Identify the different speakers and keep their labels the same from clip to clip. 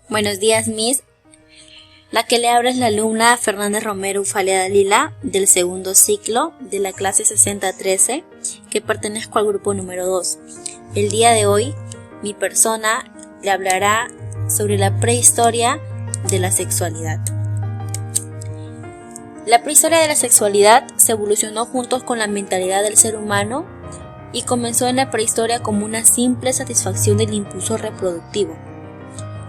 Speaker 1: Buenos días, Miss. La que le habla es la alumna Fernández Romero Ufalia Dalila del segundo ciclo de la clase 6013, que pertenezco al grupo número 2. El día de hoy, mi persona le hablará sobre la prehistoria de la sexualidad. La prehistoria de la sexualidad se evolucionó junto con la mentalidad del ser humano y comenzó en la prehistoria como una simple satisfacción del impulso reproductivo.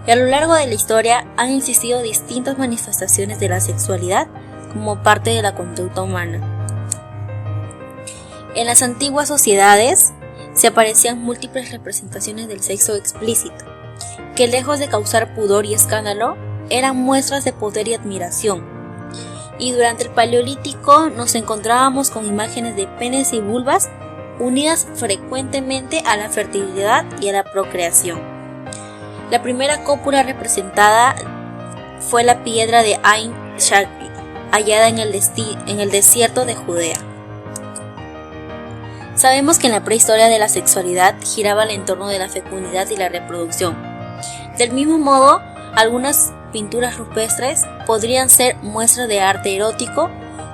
Speaker 1: Y a lo largo de la historia han existido distintas manifestaciones de la sexualidad como parte de la conducta humana. En las antiguas sociedades se aparecían múltiples representaciones del sexo explícito, que lejos de causar pudor y escándalo, eran muestras de poder y admiración. Y durante el Paleolítico nos encontrábamos con imágenes de penes y vulvas unidas frecuentemente a la fertilidad y a la procreación. La primera cópula representada fue la piedra de Ain Shakri, hallada en el desierto de Judea. Sabemos que en la prehistoria de la sexualidad giraba el entorno de la fecundidad y la reproducción. Del mismo modo, algunas pinturas rupestres podrían ser muestras de arte erótico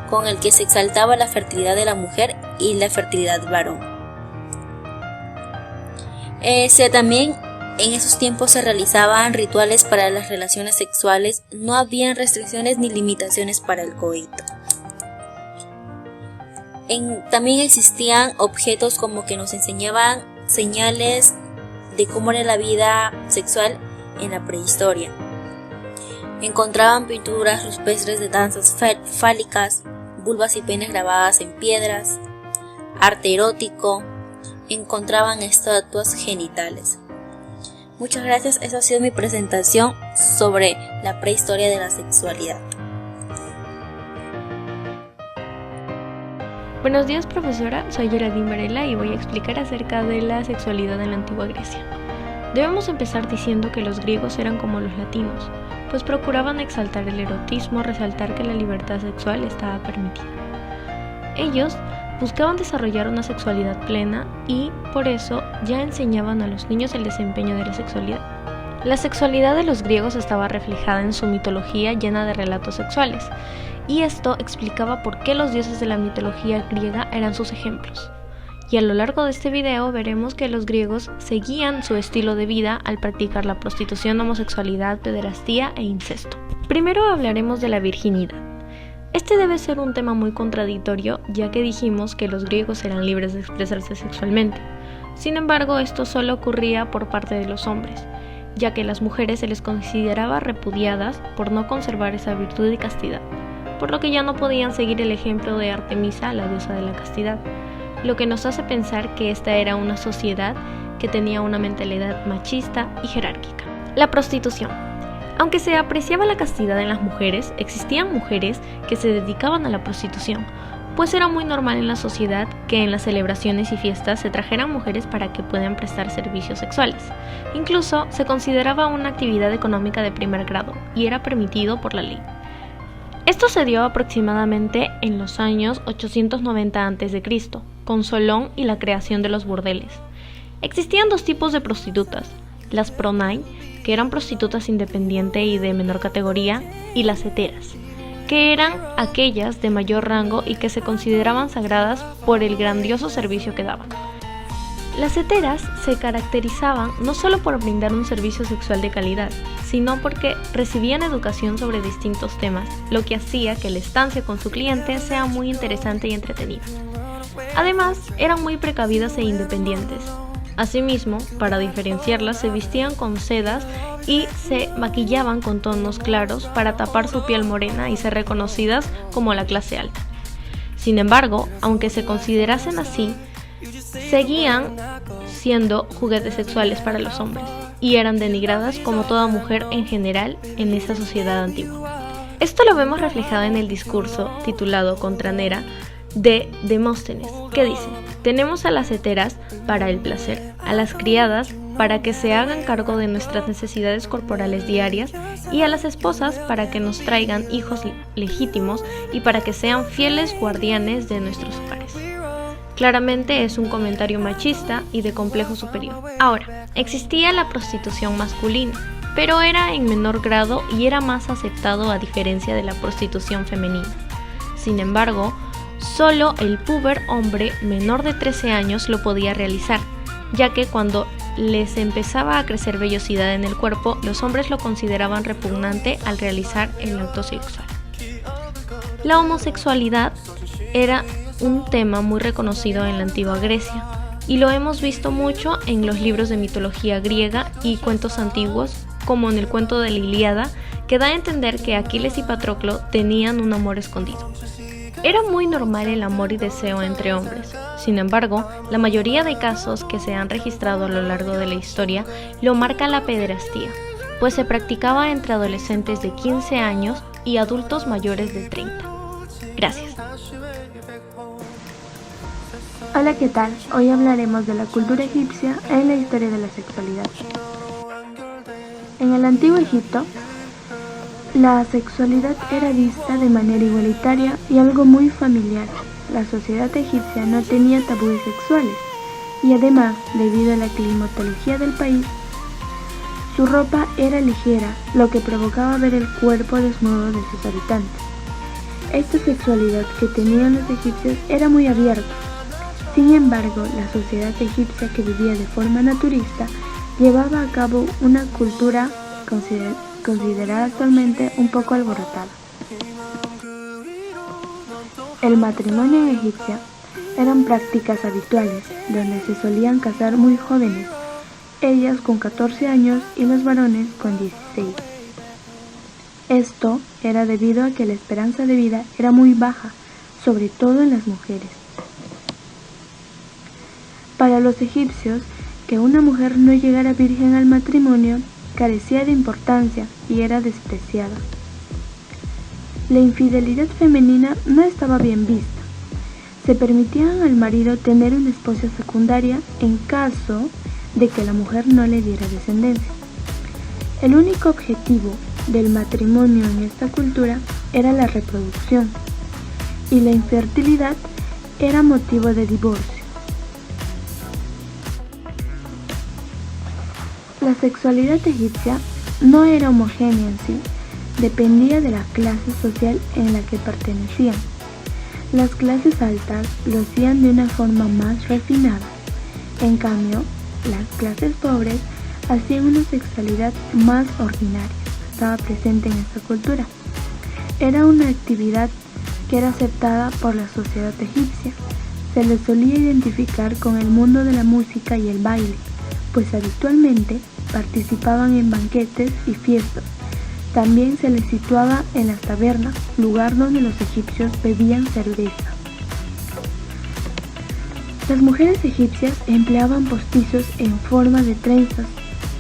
Speaker 1: con el que se exaltaba la fertilidad de la mujer y la fertilidad varón. También en esos tiempos se realizaban rituales para las relaciones sexuales, no habían restricciones ni limitaciones para el coito. También existían objetos como que nos enseñaban señales de cómo era la vida sexual en la prehistoria. Encontraban pinturas rupestres de danzas fálicas, vulvas y penes grabadas en piedras, arte erótico, encontraban estatuas genitales. Muchas gracias, esa ha sido mi presentación sobre la prehistoria de la sexualidad.
Speaker 2: Buenos días, profesora, soy Geraldine Varela y voy a explicar acerca de la sexualidad en la antigua Grecia. Debemos empezar diciendo que los griegos eran como los latinos, pues procuraban exaltar el erotismo, resaltar que la libertad sexual estaba permitida. Ellos buscaban desarrollar una sexualidad plena y, por eso, ya enseñaban a los niños el desempeño de la sexualidad. La sexualidad de los griegos estaba reflejada en su mitología llena de relatos sexuales, y esto explicaba por qué los dioses de la mitología griega eran sus ejemplos. Y a lo largo de este video veremos que los griegos seguían su estilo de vida al practicar la prostitución, homosexualidad, pederastía e incesto. Primero hablaremos de la virginidad. Este debe ser un tema muy contradictorio, ya que dijimos que los griegos eran libres de expresarse sexualmente. Sin embargo, esto solo ocurría por parte de los hombres, ya que a las mujeres se les consideraba repudiadas por no conservar esa virtud y castidad, por lo que ya no podían seguir el ejemplo de Artemisa, la diosa de la castidad, lo que nos hace pensar que esta era una sociedad que tenía una mentalidad machista y jerárquica. La prostitución. Aunque se apreciaba la castidad en las mujeres, existían mujeres que se dedicaban a la prostitución, pues era muy normal en la sociedad que en las celebraciones y fiestas se trajeran mujeres para que puedan prestar servicios sexuales. Incluso se consideraba una actividad económica de primer grado y era permitido por la ley. Esto se dio aproximadamente en los años 890 a.C., con Solón y la creación de los burdeles. Existían dos tipos de prostitutas, las pronai, que eran prostitutas independientes y de menor categoría, y las heteras, que eran aquellas de mayor rango y que se consideraban sagradas por el grandioso servicio que daban. Las heteras se caracterizaban no solo por brindar un servicio sexual de calidad, sino porque recibían educación sobre distintos temas, lo que hacía que la estancia con su cliente sea muy interesante y entretenida. Además, eran muy precavidas e independientes. Asimismo, para diferenciarlas, se vestían con sedas y se maquillaban con tonos claros para tapar su piel morena y ser reconocidas como la clase alta. Sin embargo, aunque se considerasen así, seguían siendo juguetes sexuales para los hombres y eran denigradas como toda mujer en general en esa sociedad antigua. Esto lo vemos reflejado en el discurso titulado Contra Nera de Demóstenes, que dice: tenemos a las heteras para el placer, a las criadas para que se hagan cargo de nuestras necesidades corporales diarias y a las esposas para que nos traigan hijos legítimos y para que sean fieles guardianes de nuestros hogares. Claramente es un comentario machista y de complejo superior. Ahora, existía la prostitución masculina, pero era en menor grado y era más aceptado a diferencia de la prostitución femenina. Sin embargo, solo el púber hombre menor de 13 años lo podía realizar, ya que cuando les empezaba a crecer vellosidad en el cuerpo, los hombres lo consideraban repugnante al realizar el acto sexual. La homosexualidad era un tema muy reconocido en la antigua Grecia, y lo hemos visto mucho en los libros de mitología griega y cuentos antiguos, como en el cuento de la Ilíada, que da a entender que Aquiles y Patroclo tenían un amor escondido. Era muy normal el amor y deseo entre hombres. Sin embargo, la mayoría de casos que se han registrado a lo largo de la historia lo marca la pederastía, pues se practicaba entre adolescentes de 15 años y adultos mayores de 30. Gracias.
Speaker 3: Hola, ¿qué tal? Hoy hablaremos de la cultura egipcia en la historia de la sexualidad. En el antiguo Egipto, la sexualidad era vista de manera igualitaria y algo muy familiar. La sociedad egipcia no tenía tabúes sexuales y además, debido a la climatología del país, su ropa era ligera, lo que provocaba ver el cuerpo desnudo de sus habitantes. Esta sexualidad que tenían los egipcios era muy abierta. Sin embargo, la sociedad egipcia, que vivía de forma naturista, llevaba a cabo una cultura considerada actualmente un poco alborotada. El matrimonio en Egipcia eran prácticas habituales, donde se solían casar muy jóvenes, ellas con 14 años y los varones con 16. Esto era debido a que la esperanza de vida era muy baja, sobre todo en las mujeres. Para los egipcios, que una mujer no llegara virgen al matrimonio carecía de importancia y era despreciada. La infidelidad femenina no estaba bien vista. Se permitía al marido tener una esposa secundaria en caso de que la mujer no le diera descendencia. El único objetivo del matrimonio en esta cultura era la reproducción, y la infertilidad era motivo de divorcio. La sexualidad egipcia no era homogénea en sí, dependía de la clase social en la que pertenecían. Las clases altas lo hacían de una forma más refinada, en cambio, las clases pobres hacían una sexualidad más ordinaria. Estaba presente en esta cultura. Era una actividad que era aceptada por la sociedad egipcia. Se le solía identificar con el mundo de la música y el baile, pues habitualmente participaban en banquetes y fiestas. También se les situaba en las tabernas, lugar donde los egipcios bebían cerveza. Las mujeres egipcias empleaban postizos en forma de trenzas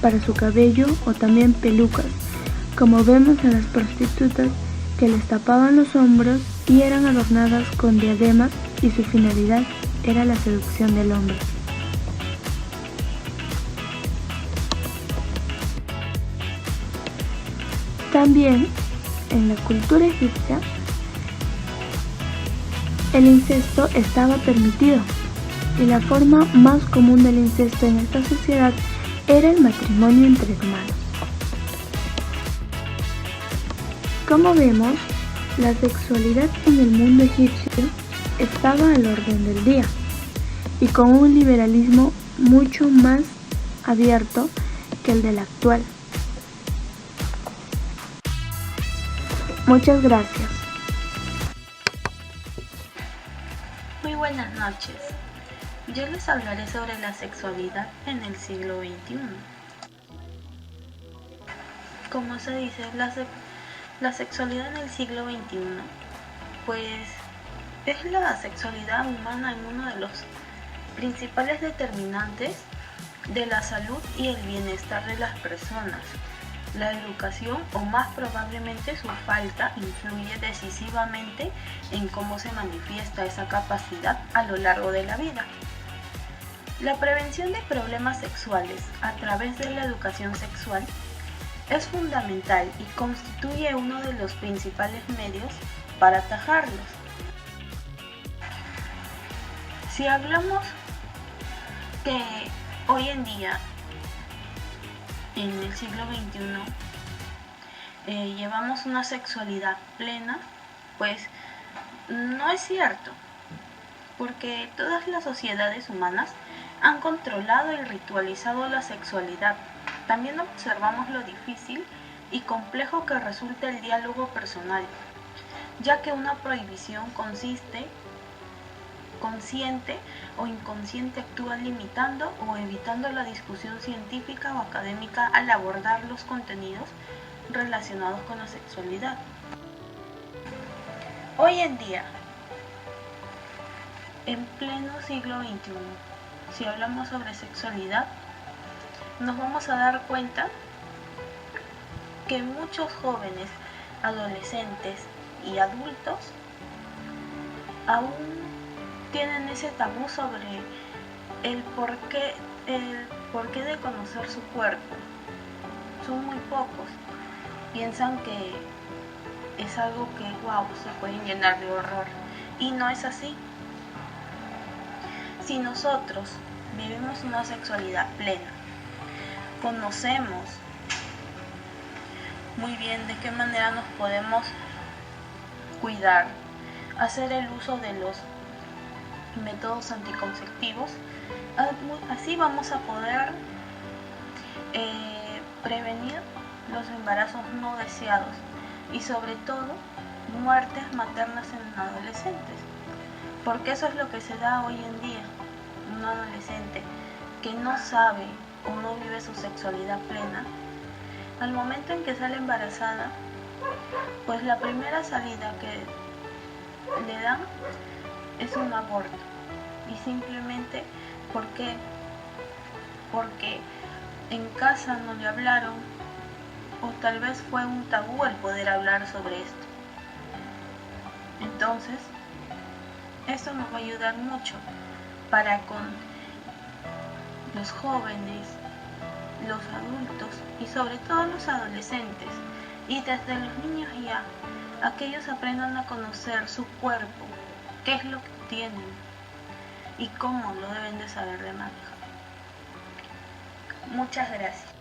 Speaker 3: para su cabello o también pelucas, como vemos en las prostitutas, que les tapaban los hombros y eran adornadas con diademas, y su finalidad era la seducción del hombre. También, en la cultura egipcia, el incesto estaba permitido, y la forma más común del incesto en esta sociedad era el matrimonio entre hermanos. Como vemos, la sexualidad en el mundo egipcio estaba al orden del día, y con un liberalismo mucho más abierto que el del actual. Muchas gracias.
Speaker 1: Muy buenas noches. Yo les hablaré sobre la sexualidad en el siglo XXI. Como se dice, la sexualidad en el siglo XXI, pues es la sexualidad humana en uno de los principales determinantes de la salud y el bienestar de las personas. La educación, o más probablemente su falta, influye decisivamente en cómo se manifiesta esa capacidad a lo largo de la vida. La prevención de problemas sexuales a través de la educación sexual es fundamental y constituye uno de los principales medios para atajarlos. Si hablamos que hoy en día
Speaker 4: en el siglo XXI llevamos una sexualidad plena, pues no es cierto, porque todas las sociedades humanas han controlado y ritualizado la sexualidad. También observamos lo difícil y complejo que resulta el diálogo personal, ya que una prohibición consciente o inconsciente actúa limitando o evitando la discusión científica o académica al abordar los contenidos relacionados con la sexualidad. Hoy en día, en pleno siglo XXI, si hablamos sobre sexualidad, nos vamos a dar cuenta que muchos jóvenes, adolescentes y adultos aún tienen ese tabú sobre el porqué de conocer su cuerpo. Son muy pocos. Piensan que es algo que, wow, se pueden llenar de horror. Y no es así. Si nosotros vivimos una sexualidad plena, conocemos muy bien de qué manera nos podemos cuidar, hacer el uso de los métodos anticonceptivos, así vamos a poder prevenir los embarazos no deseados y sobre todo muertes maternas en adolescentes, porque eso es lo que se da hoy en día. Un adolescente que no sabe o no vive su sexualidad plena, al momento en que sale embarazada, pues la primera salida que le dan es un aborto. Y simplemente porque en casa no le hablaron, o tal vez fue un tabú el poder hablar sobre esto. Entonces, esto nos va a ayudar mucho para con los jóvenes, los adultos y sobre todo los adolescentes, y desde los niños ya, aquellos aprendan a conocer su cuerpo, qué es lo que tienen y cómo lo deben de saber de manejar. Muchas gracias.